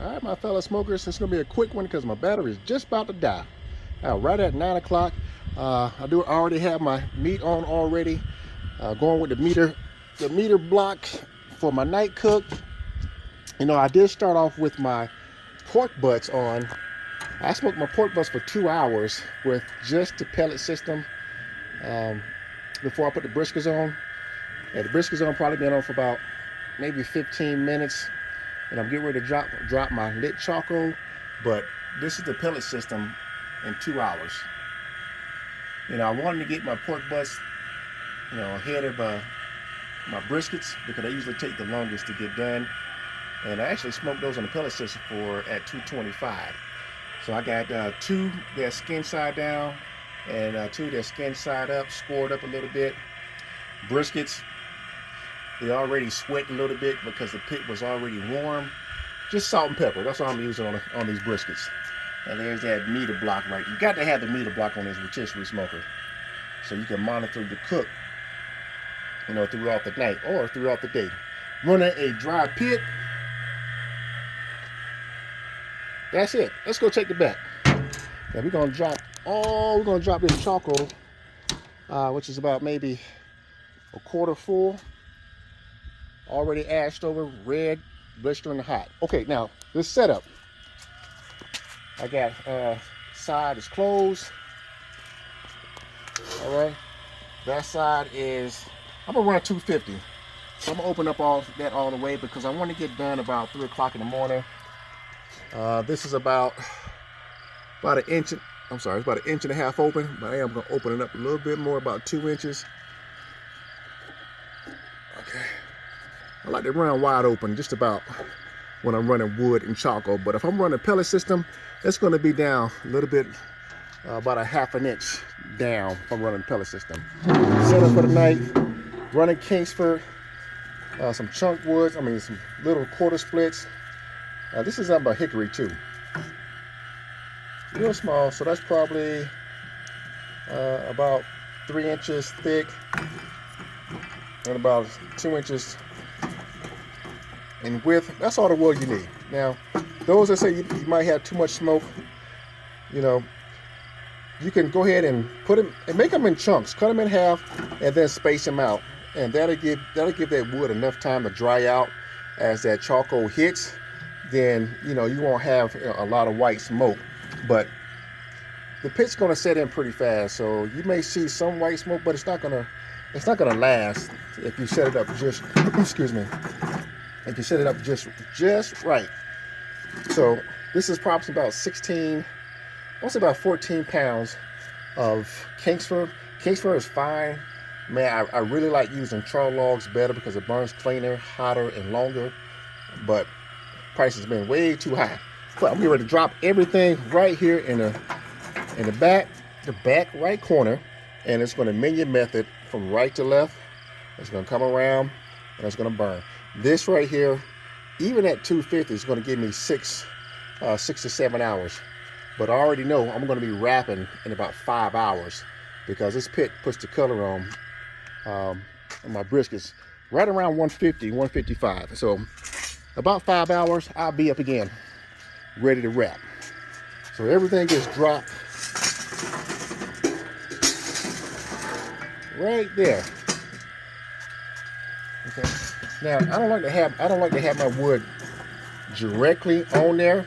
All right, my fellow smokers, it's gonna be a quick one because my battery is just about to die. Now, right at 9 o'clock, I already have my meat on already. Going with the meter block for my night cook. You know, I did start off with my pork butts on. I smoked my pork butts for 2 hours with just the pellet system before I put the briskets on. And the briskets on probably been on for about maybe 15 minutes. And I'm getting ready to drop my lit charcoal, but this is the pellet system in 2 hours. You know, I wanted to get my pork butts, you know, ahead of my briskets because they usually take the longest to get done. And I actually smoked those on the pellet system at 225. So I got 2 that skin side down and 2 that skin side up, scored up a little bit. Briskets, they already sweat a little bit because the pit was already warm. Just salt and pepper, that's all I'm using on these briskets. And there's that meter block right. You got to have the meter block on this rotisserie smoker so you can monitor the cook, you know, throughout the night or throughout the day. Running a dry pit. That's it. Let's go check the back. Now we're gonna drop this charcoal, which is about maybe a quarter full. Already ashed over, red, blistering hot. Okay, now this setup. I got side is closed. All right, that side is. I'm gonna run 250. So I'm gonna open up all the way because I want to get done about 3 o'clock in the morning. This is about an inch. I'm sorry, it's about 1.5 inches open, but I am gonna open it up a little bit more, about 2 inches. Okay. I like to run wide open just about when I'm running wood and charcoal, but if I'm running pellet system, it's going to be down a little bit, about 1/2 inch down if I'm running pellet system. Set up for the night, running Kingsford, some chunk woods, some little quarter splits. This is about hickory too. Real small, so that's probably about 3 inches thick and about 2 inches in width. That's all the wood you need. Now, those that say you might have too much smoke, you know, you can go ahead and put them and make them in chunks. Cut them in half and then space them out, and that'll give that wood enough time to dry out. As that charcoal hits, then you know you won't have a lot of white smoke. But the pit's going to set in pretty fast, so you may see some white smoke, but it's not gonna last if you set it up just excuse me. If you set it up just right. So this is probably about 16, almost about 14 pounds of Kingsford. Kingsford is fine. Man, I really like using char logs better because it burns cleaner, hotter, and longer. But price has been way too high. But I'm getting ready to drop everything right here in the back right corner, and it's going to menu method from right to left. It's going to come around and it's going to burn. This right here, even at 250, is going to give me 6 to 7 hours. But I already know I'm going to be wrapping in about 5 hours because this pit puts the color on my briskets right around 150, 155. So about 5 hours, I'll be up again, ready to wrap. So everything gets dropped right there. Okay. Now I don't like to have my wood directly on there.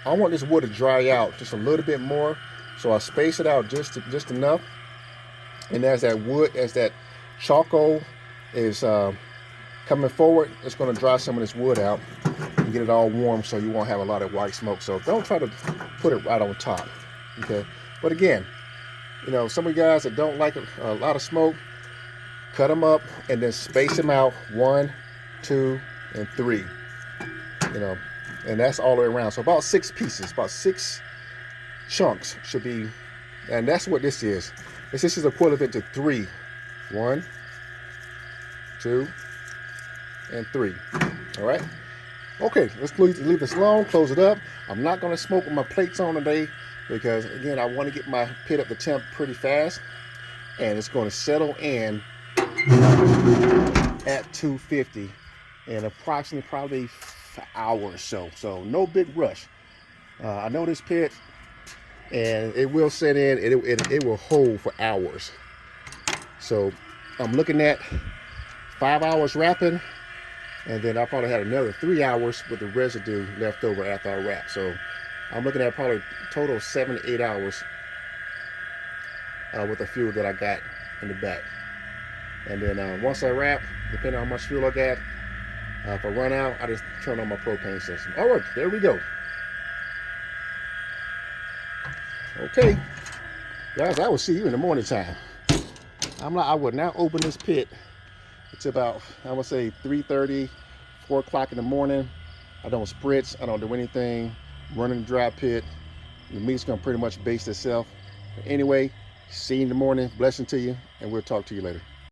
I want this wood to dry out just a little bit more, so I space it out just enough. And as that charcoal is coming forward, it's going to dry some of this wood out and get it all warm, so you won't have a lot of white smoke. So don't try to put it right on top. Okay. But again, you know, some of you guys that don't like a lot of smoke, cut them up and then space them out 1, 2, and 3. You know, and that's all the way around. So about 6 pieces, about 6 chunks should be, and that's what this is. This is equivalent to 3. 1, 2, and 3. All right. Okay, let's leave this alone. Close it up. I'm not going to smoke with my plates on today because again, I want to get my pit up to temp pretty fast, and it's going to settle in at 250 in approximately probably hours. So no big rush. I know this pit, and it will set in. It will hold for hours. So I'm looking at 5 hours wrapping, and then I probably had another 3 hours with the residue left over after I wrap. So I'm looking at probably a total of 7 to 8 hours with the fuel that I got in the back. And then once I wrap, depending on how much fuel I got, if I run out, I just turn on my propane system. All right, there we go. Okay, guys, I will see you in the morning time. I will now open this pit. It's about, I would say 3:30, 4 o'clock in the morning. I don't spritz, I don't do anything. Running the dry pit. The meat's gonna pretty much base itself. But anyway, see you in the morning. Blessing to you, and we'll talk to you later.